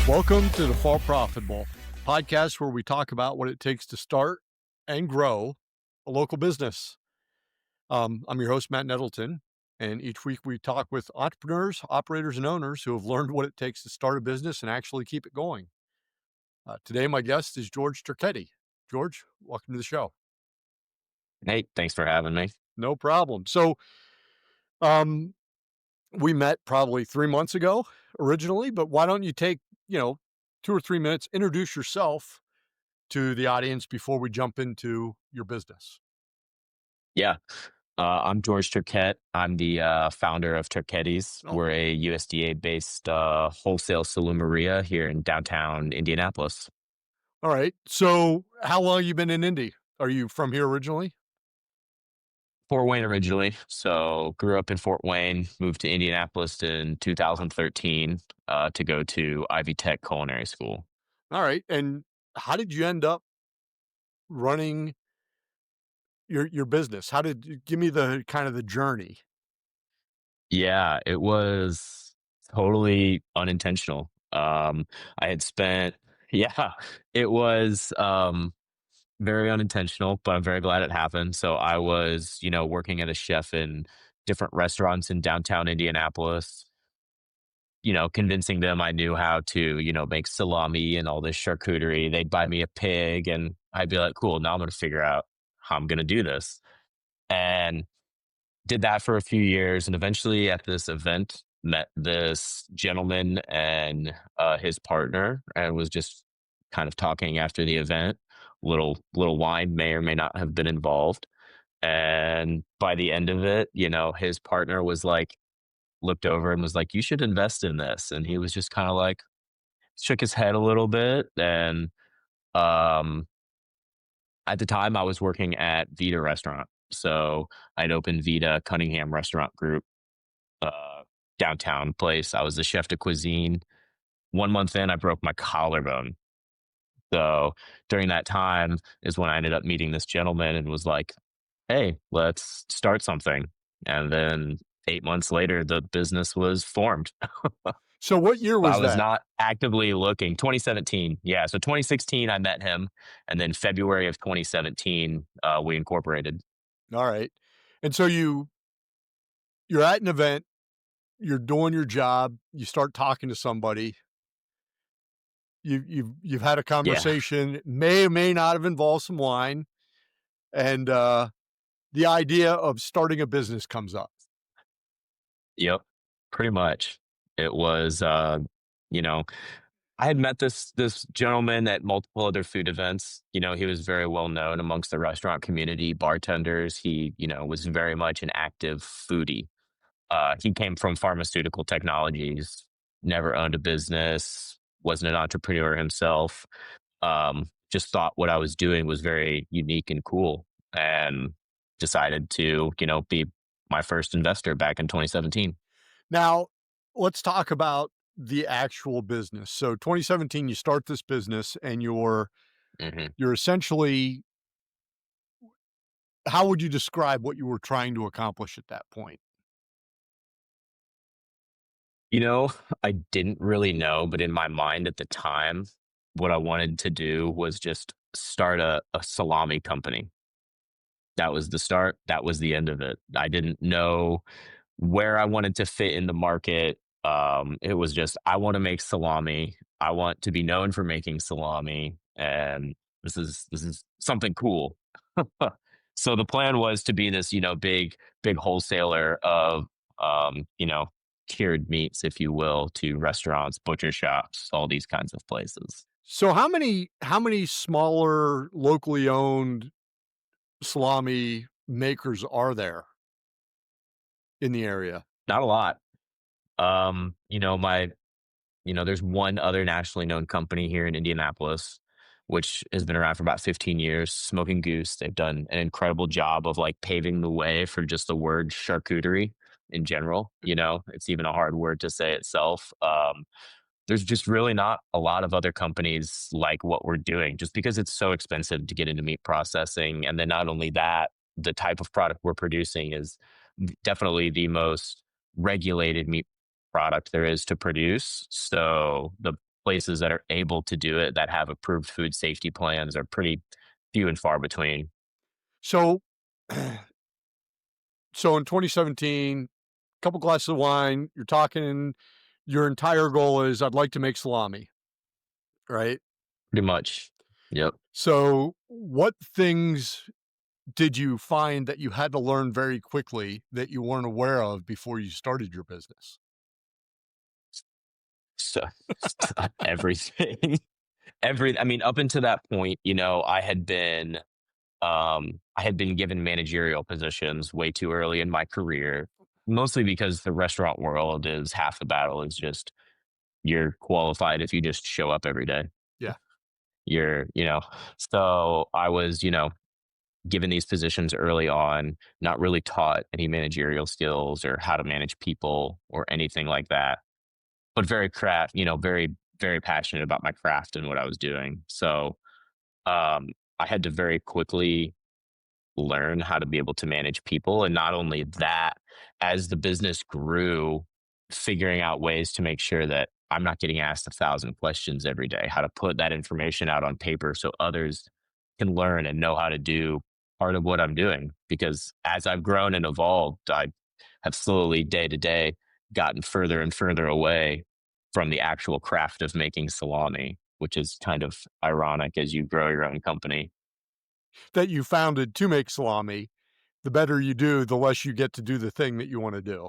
Welcome to the Fall Profitable podcast, where we talk about what it takes to start and grow a local business. I'm your host, Matt Nettleton, and each week we talk with entrepreneurs, operators, and owners who have learned what it takes to start a business and actually keep it going. Today, my guest is George Turkette. George, welcome to the show. Hey, thanks for having me. No problem. So, we met probably 3 months ago originally, but why don't you take, 2 or 3 minutes, introduce yourself to the audience before we jump into your business? Yeah, I'm George Turkette. I'm the founder of Turchetti's. Oh, We're a USDA-based wholesale Salumeria here in downtown Indianapolis. all right. So how long you been in Indy? Are you from here originally? Fort Wayne originally, so grew up in Fort Wayne, moved to Indianapolis in 2013 to go to Ivy Tech Culinary School. All right. And how did you end up running your business? How did you give me the kind of the journey? Yeah, it was totally unintentional. I had spent, yeah, it was. Very unintentional, but I'm very glad it happened. So I was, working as a chef in different restaurants in downtown Indianapolis, convincing them I knew how to, make salami and all this charcuterie. They'd buy me a pig and I'd be like, cool, now I'm going to figure out how I'm going to do this. And did that for a few years. And eventually at this event, met this gentleman and his partner and was just kind of talking after the event. Little wine may or may not have been involved. And by the end of it, his partner was like, looked over and was like, you should invest in this. And he was just kind of like, shook his head a little bit. And um, at the time, I was working at Vita Restaurant. So I'd opened Vita Cunningham Restaurant Group, uh, downtown place. I was the chef de cuisine. 1 month in, I broke my collarbone. So during that time is when I ended up meeting this gentleman and was like, hey, let's start something. And then 8 months later, the business was formed. So what year I was was that? not actively looking. 2017. Yeah. So 2016, I met him. And then February of 2017, we incorporated. All right. And so you're at an event, you're doing your job, you start talking to somebody, you've had a Yeah. conversation, may or may not have involved some wine, and the idea of starting a business comes up. Yep. Pretty much. It was, you know, I had met this gentleman at multiple other food events. He was very well known amongst the restaurant community, bartenders. He, was very much an active foodie. He came from pharmaceutical technologies, never owned a business, wasn't an entrepreneur himself. Just thought what I was doing was very unique and cool, and decided to, be my first investor back in 2017. Now, let's talk about the actual business. So 2017, you start this business and hmm you're essentially, how would you describe what you were trying to accomplish at that point? You know, I didn't really know, but in my mind at the time, what I wanted to do was just start a salami company. That was the start. That was the end of it. I didn't know where I wanted to fit in the market. It was just, I want to make salami. I want to be known for making salami, and this is something cool. So the plan was to be this, big wholesaler of, cured meats, if you will, to restaurants, butcher shops, all these kinds of places. So how many smaller locally owned salami makers are there in the area? Not a lot. My there's one other nationally known company here in Indianapolis, which has been around for about 15 years, Smoking Goose. They've done an incredible job of like paving the way for just the word charcuterie in general. It's even a hard word to say itself. There's just really not a lot of other companies like what we're doing just because it's so expensive to get into meat processing. And then not only that, the type of product we're producing is definitely the most regulated meat product there is to produce. So the places that are able to do it that have approved food safety plans are pretty few and far between. So, so in 2017, couple glasses of wine, you're talking, your entire goal is I'd like to make salami, right? Pretty much. Yep. So, what things did you find that you had to learn very quickly that you weren't aware of before you started your business? So everything. I mean, up until that point, I had been given managerial positions way too early in my career, mostly because the restaurant world is half the battle is just you're qualified if you just show up every day. Yeah, You're, you know, so I was, given these positions early on, not really taught any managerial skills or how to manage people or anything like that, but very, very passionate about my craft and what I was doing. So um, I had to very quickly learn how to be able to manage people. And not only that, as the business grew, figuring out ways to make sure that I'm not getting asked 1,000 questions every day, how to put that information out on paper so others can learn and know how to do part of what I'm doing. Because as I've grown and evolved, I have slowly, day to day, gotten further and further away from the actual craft of making salami, which is kind of ironic as you grow your own company, that you founded to make salami. The better you do, the less you get to do the thing that you want to do.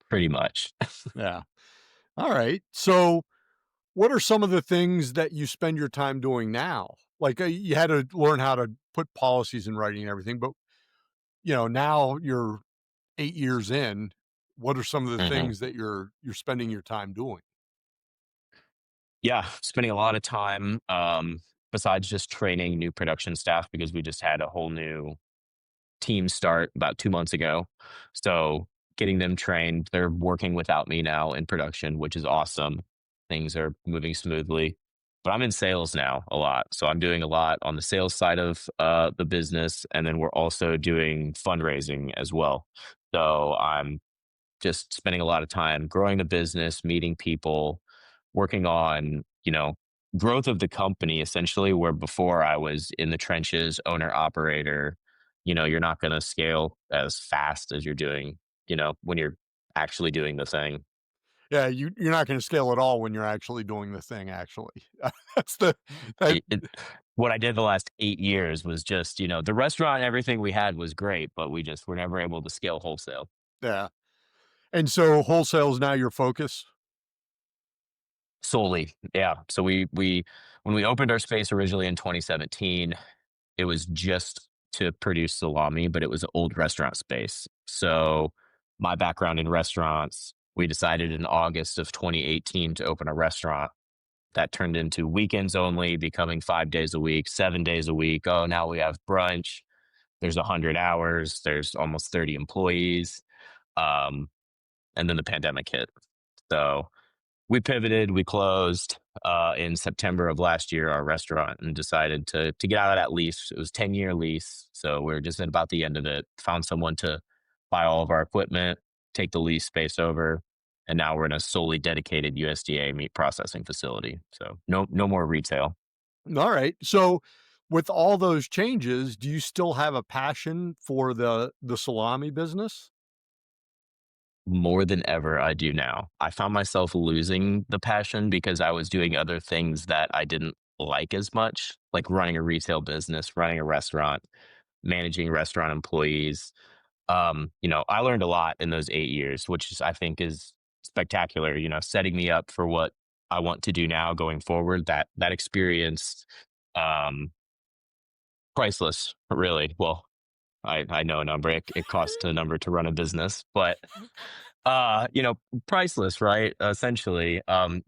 pretty much. Yeah. All right. So, what are some of the things that you spend your time doing now? Like, you had to learn how to put policies in writing and everything, but now you're 8 years in. What are some of the Mhm. things that you're spending your time doing? Yeah, spending a lot of time, besides just training new production staff because we just had a whole new team start about 2 months ago. So, getting them trained, they're working without me now in production, which is awesome. Things are moving smoothly. But I'm in sales now a lot. So, I'm doing a lot on the sales side of, the business, and then we're also doing fundraising as well. So, I'm just spending a lot of time growing the business, meeting people, working on, growth of the company essentially, where before I was in the trenches, owner operator, you're not going to scale as fast as you're doing, when you're actually doing the thing. Yeah, you're not gonna scale at all when you're actually doing the thing, actually. That's the that What I did the last 8 years was just, the restaurant and everything we had was great, but we just were never able to scale wholesale. yeah. And so wholesale is now your focus? Solely, yeah. So we when we opened our space originally in 2017, it was just to produce salami, but it was an old restaurant space. So my background in restaurants, we decided in August of 2018 to open a restaurant that turned into weekends only, becoming 5 days a week, 7 days a week. Oh, now we have brunch. There's 100 hours. There's almost 30 employees. Um, and then the pandemic hit. So we pivoted, we closed in September of last year, our restaurant, and decided to get out of that lease. It was 10-year lease. So we're just at about the end of it. Found someone to buy all of our equipment, take the lease space over. And now we're in a solely dedicated USDA meat processing facility. So no more retail. Alright. So, with all those changes, do you still have a passion for the salami business? More than ever, I do now. I found myself losing the passion because I was doing other things that I didn't like as much, like running a retail business, running a restaurant, managing restaurant employees. I learned a lot in those 8 years, which I think is spectacular. Setting me up for what I want to do now going forward. That experience, um, priceless, really. Well, I know a number. It costs a number to run a business, but uh, you know, priceless, right? Essentially, I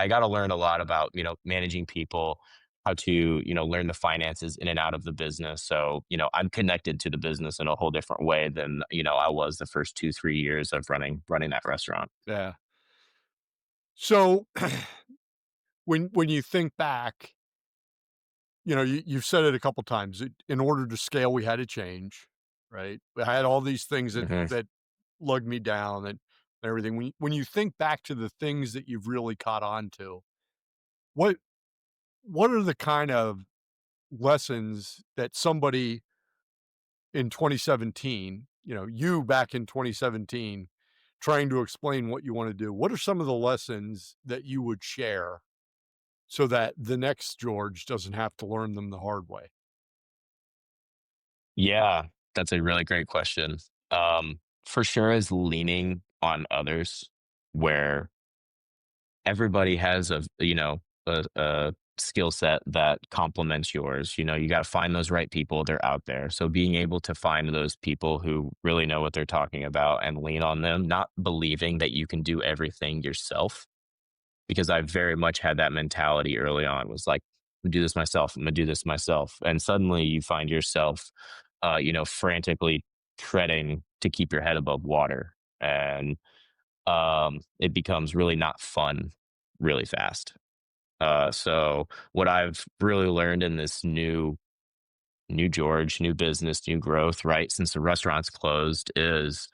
got to learn a lot about, managing people, how to, learn the finances in and out of the business. So, I'm connected to the business in a whole different way than, I was the first 2, 3 years of running that restaurant. Yeah. So, when you think back, you've said it a couple times. In order to scale, we had to change, right? I had all these things that Mhm. lugged me down and everything. When you think back to the things that you've really caught on to, what what are the kind of lessons that somebody in 2017, you back in 2017, trying to explain what you want to do? What are some of the lessons that you would share so that the next George doesn't have to learn them the hard way? Yeah, that's a really great question. For sure is leaning on others where everybody has a skill set that complements yours. You got to find those right people. They're out there. So being able to find those people who really know what they're talking about and lean on them, not believing that you can do everything yourself, because I very much had that mentality early on, was like, I'm gonna do this myself. I'm gonna do this myself. And suddenly you find yourself, frantically treading to keep your head above water. And it becomes really not fun really fast. So what I've really learned in this new George, new business, new growth, right? Since the restaurant's closed, is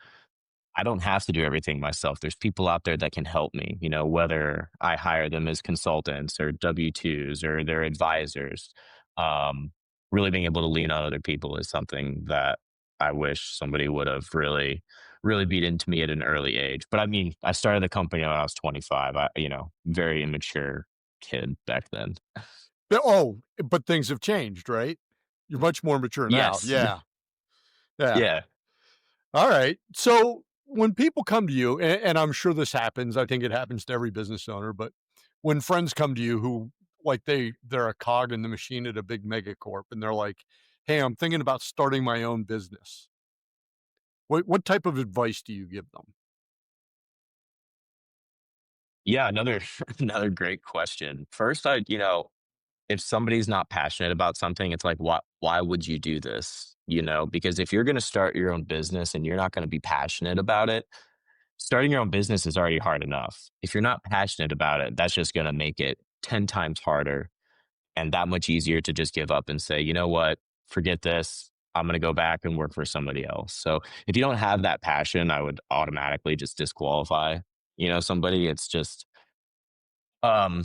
I don't have to do everything myself. There's people out there that can help me, whether I hire them as consultants or W-2s or their advisors. Um, Really being able to lean on other people is something that I wish somebody would have really beat into me at an early age. But I mean, I started the company when I was 25. Very immature kid back then. Oh, but things have changed, right? You're much more mature now. Yes. Yeah. Yeah. Yeah. All right. So when people come to you, and I'm sure this happens, I think it happens to every business owner, but when friends come to you who like they're a cog in the machine at a big mega corp and they're like, "Hey, I'm thinking about starting my own business." What type of advice do you give them? Yeah. Another another great question. First, if somebody's not passionate about something, it's like, why would you do this? Because if you're going to start your own business and you're not going to be passionate about it, starting your own business is already hard enough. If you're not passionate about it, that's just going to make it 10 times harder and that much easier to just give up and say, you know what, forget this. I'm going to go back and work for somebody else. So if you don't have that passion, I would automatically just disqualify, somebody. It's just, um,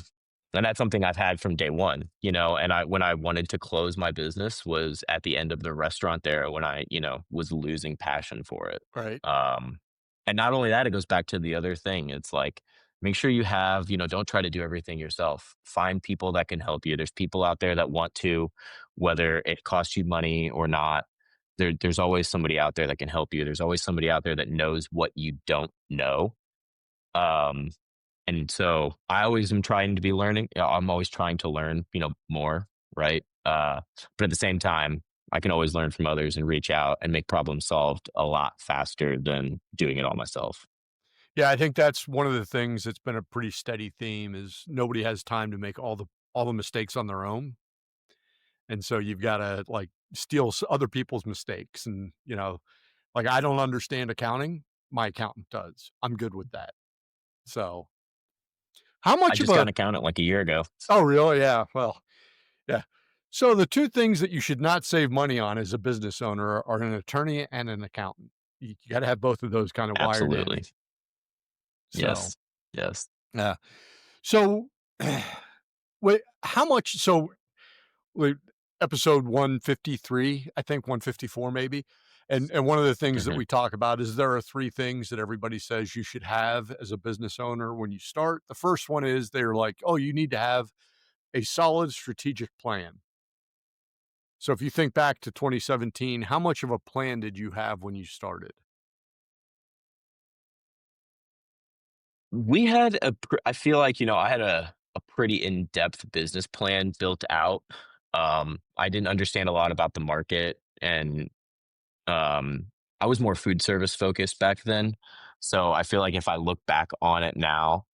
and that's something I've had from day one, and when I wanted to close my business was at the end of the restaurant there when I, was losing passion for it. Right. Um, and not only that, it goes back to the other thing. It's like, make sure you have, don't try to do everything yourself. Find people that can help you. There's people out there that want to, whether it costs you money or not. There's always somebody out there that can help you. There's always somebody out there that knows what you don't know. Um, and so I always am trying to be learning. I'm always trying to learn, more, right? But at the same time, I can always learn from others and reach out and make problems solved a lot faster than doing it all myself. Yeah, I think that's one of the things that's been a pretty steady theme is nobody has time to make all the mistakes on their own. And so you've gotta, like, steal other people's mistakes and, like, I don't understand accounting, my accountant does. I'm good with that. So, how I much of just got an a accountant like a year ago. Oh, really? Yeah, well, yeah. So the 2 things that you should not save money on as a business owner are an attorney and an accountant. You gotta have both of those kinda wired in. Absolutely. So, Yes. Yes. yeah. So, wait, how much wait, episode 153, I think 154 maybe, and one of the things that Mhm. we talk about is there are 3 things that everybody says you should have as a business owner when you start. The first one is they're like, "Oh, you need to have a solid strategic plan." So if you think back to 2017, how much of a plan did you have when you started? I feel like, I had a pretty in-depth business plan built out. I didn't understand a lot about the market, and I was more food service focused back then. So I feel like if I look back on it now,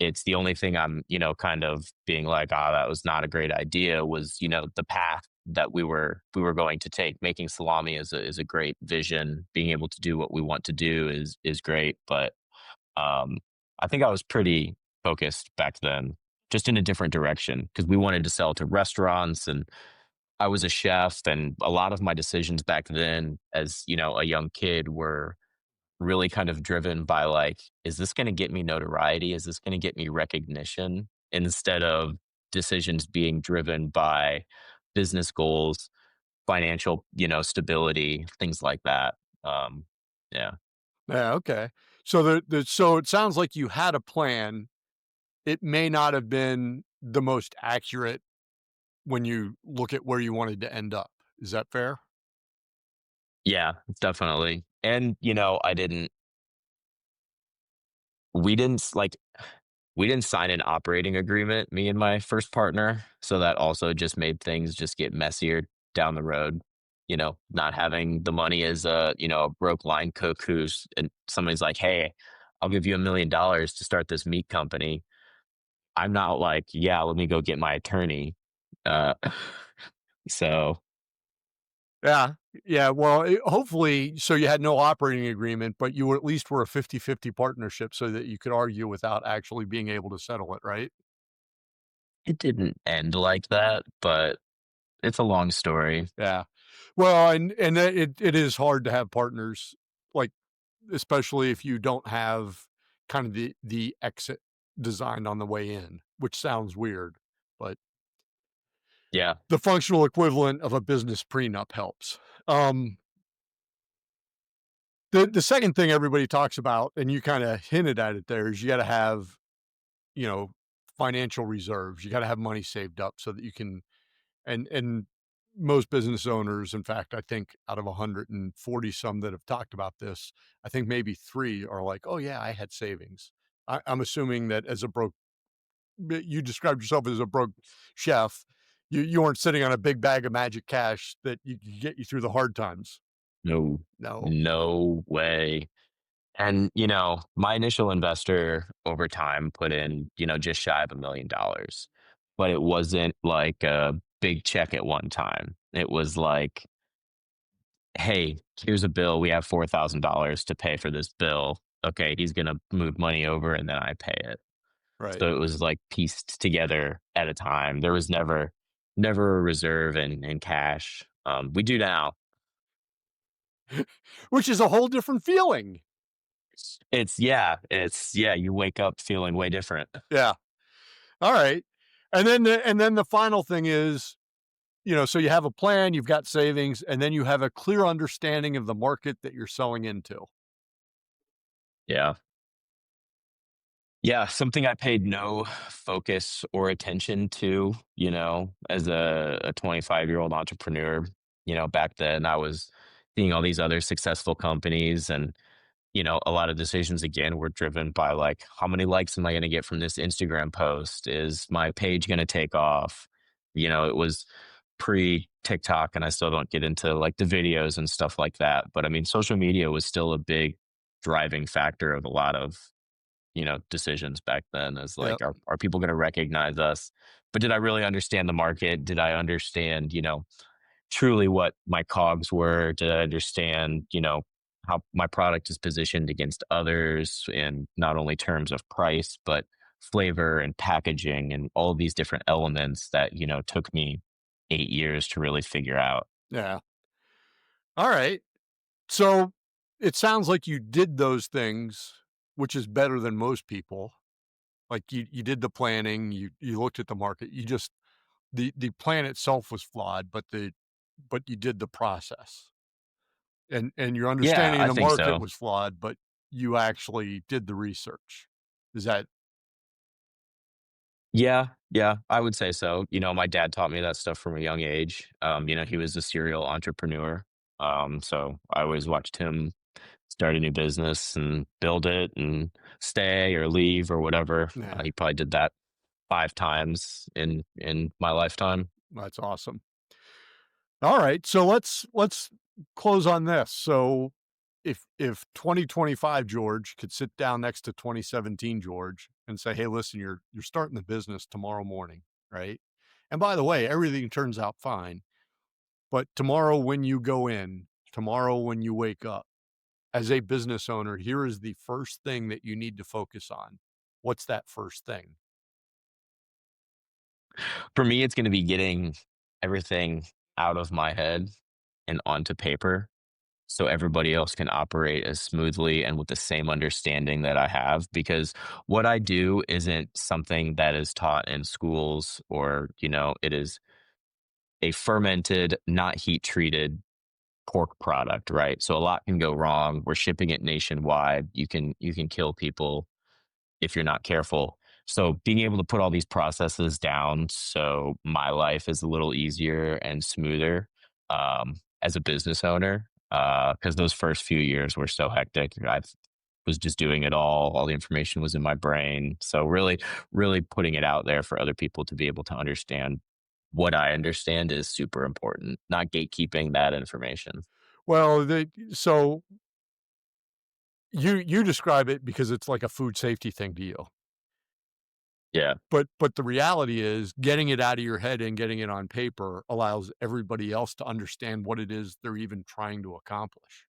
it's the only thing I'm, kind of being like, "Ah, that was not a great idea," was, the path that we were going to take. Making salami is a great vision. Being able to do what we want to do is great, but, um, I think I was pretty focused back then. just in a different direction because we wanted to sell to restaurants and I was a chef and a lot of my decisions back then as, a young kid were really kind of driven by like, is this going to get me notoriety? Is this going to get me recognition? Instead of decisions being driven by business goals, financial, stability, things like that. Um, yeah. Yeah, okay. So so it sounds like you had a plan. It may not have been the most accurate when you look at where you wanted to end up. Is that fair? Yeah, definitely. And, we didn't s- like, we didn't sign an operating agreement, me and my first partner. So that also just made things just get messier down the road. Not having the money as a broke line cook who's, and somebody's like, hey, I'll give you $1 million to start this meat company. I'm not like, yeah, let me go get my attorney. Uh, so Yeah. Yeah, well, hopefully so you had no operating agreement, but you at least were a 50-50 partnership so that you could argue without actually being able to settle it, right? it didn't end like that, but it's a long story. Yeah. Well, and it is hard to have partners, like, especially if you don't have kind of the exit designed on the way in, which sounds weird, but Yeah. the functional equivalent of a business prenup helps. Um, the second thing everybody talks about, and you kinda hinted at it there, is you gotta have, you know, financial reserves. You gotta have money saved up so that you can and most business owners, in fact, I think out of 140 some that have talked about this, I think maybe 3 are like, "Oh, yeah, I had savings." I'm assuming that as a broke you described yourself as a broke chef. You weren't sitting on a big bag of magic cash that you could get you through the hard times. No, No. no way. And, my initial investor over time put in, just shy of $1 million, but it wasn't like a big check at one time. It was like, hey, here's a bill. We have $4,000 to pay for this bill. Okay, he's going to move money over and then I pay it. Right. So it was like pieced together at a time. There was never a reserve in cash. We do now. Which is a whole different feeling. It's you wake up feeling way different. Yeah. Alright. And then the final thing is, so you have a plan, you've got savings, and then you have a clear understanding of the market that you're selling into. Yeah. Yeah, something I paid no focus or attention to, as a 25-year-old entrepreneur. Back then I was seeing all these other successful companies and, a lot of decisions again were driven by like, how many likes am I going to get from this Instagram post? Is my page going to take off? It was pre TikTok and I still don't get into like the videos and stuff like that. But I mean, social media was still a big driving factor of a lot of decisions back then as Yep. like, are people going to recognize us? But did I really understand the market? Did I understand, truly what my cogs were? Did I understand, how my product is positioned against others in not only terms of price, but flavor and packaging and all of these different elements that, took me 8 years to really figure out. Yeah. Alright. So, it sounds like you did those things, which is better than most people. Like, you did the planning, you looked at the market, you just the plan itself was flawed, but you did the process. And your Yeah, understanding of I the think market so. was flawed, but you actually did the research. Is that Yeah, yeah, I would say so. My dad taught me that stuff from a young age. He was a serial entrepreneur. So I always watched him start a new business and build it and stay or leave or whatever. yeah, He probably did that 5 times in my lifetime. that's awesome. Alright, so let's close on this. So, if 2025 George could sit down next to 2017 George and say, "Hey, listen, you're starting the business tomorrow morning, right? And by the way, everything turns out fine, but tomorrow when you go in, tomorrow when you wake up, as a business owner, here is the first thing that you need to focus on." What's that first thing? For me, it's gonna be getting everything out of my head and onto paper so everybody else can operate as smoothly and with the same understanding that I have, because what I do isn't something that is taught in schools, or, it is a fermented, not heat treated pork product, right? So a lot can go wrong. We're shipping it nationwide. You can kill people if you're not careful. So being able to put all these processes down so my life is a little easier and smoother, as a business owner, because those first few years were so hectic. I was just doing it all the information was in my brain. So really, really putting it out there for other people to be able to understand what I understand is super important, not gatekeeping that information. Well, so you describe it because it's like a food safety thing to you. Yeah, But the reality is getting it out of your head and getting it on paper allows everybody else to understand what it is they're even trying to accomplish.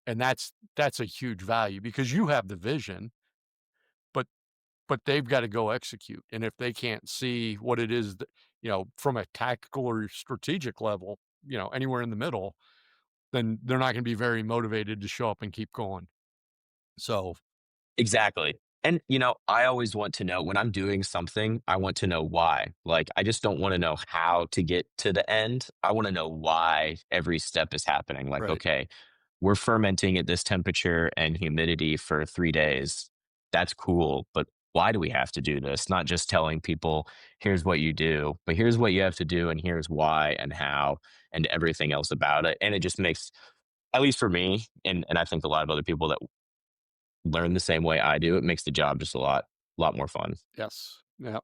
And that's a huge value because you have the vision, but they've gotta go execute. And if they can't see what it is that, from a tactical or strategic level, anywhere in the middle, then they're not gonna be very motivated to show up and keep going. So, exactly. And, I always want to know when I'm doing something, I want to know why. Like, I just don't want to know how to get to the end. I want to know why every step is happening. Like, right. okay, we're fermenting at this temperature and humidity for 3 days. That's cool. But why do we have to do this? Not just telling people, here's what you do, but here's what you have to do, and here's why and how, and everything else about it. And it just makes, at least for me, and I think a lot of other people that learn the same way I do, it makes the job just a lot more fun. Yes. Yeah.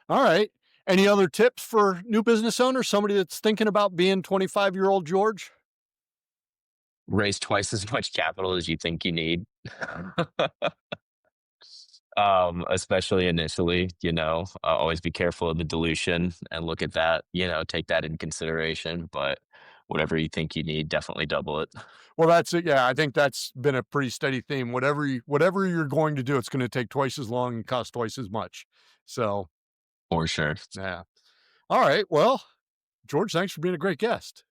All right. Any other tips for new business owners, somebody that's thinking about being 25-year-old George? Raise twice as much capital as you think you need. Especially initially, always be careful of the dilution and look at that, take that in consideration. But whatever you think you need, definitely double it. Well, that's it. Yeah, I think that's been a pretty steady theme. Whatever you're going to do, it's gonna take twice as long and cost twice as much. So, For sure. yeah. All right. Well, George, thanks for being a great guest.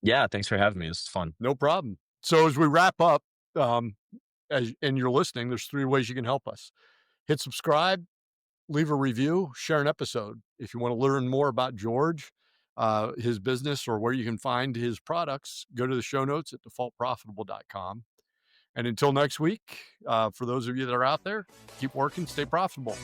Yeah, thanks for having me. This is fun. No problem. So as we wrap up, um, as and you're listening, there's 3 ways you can help us. Hit subscribe, leave a review, share an episode. If you wanna learn more about George, his business, or where you can find his products, go to the show notes at defaultprofitable.com. And until next week, for those of you that are out there, keep working, stay profitable.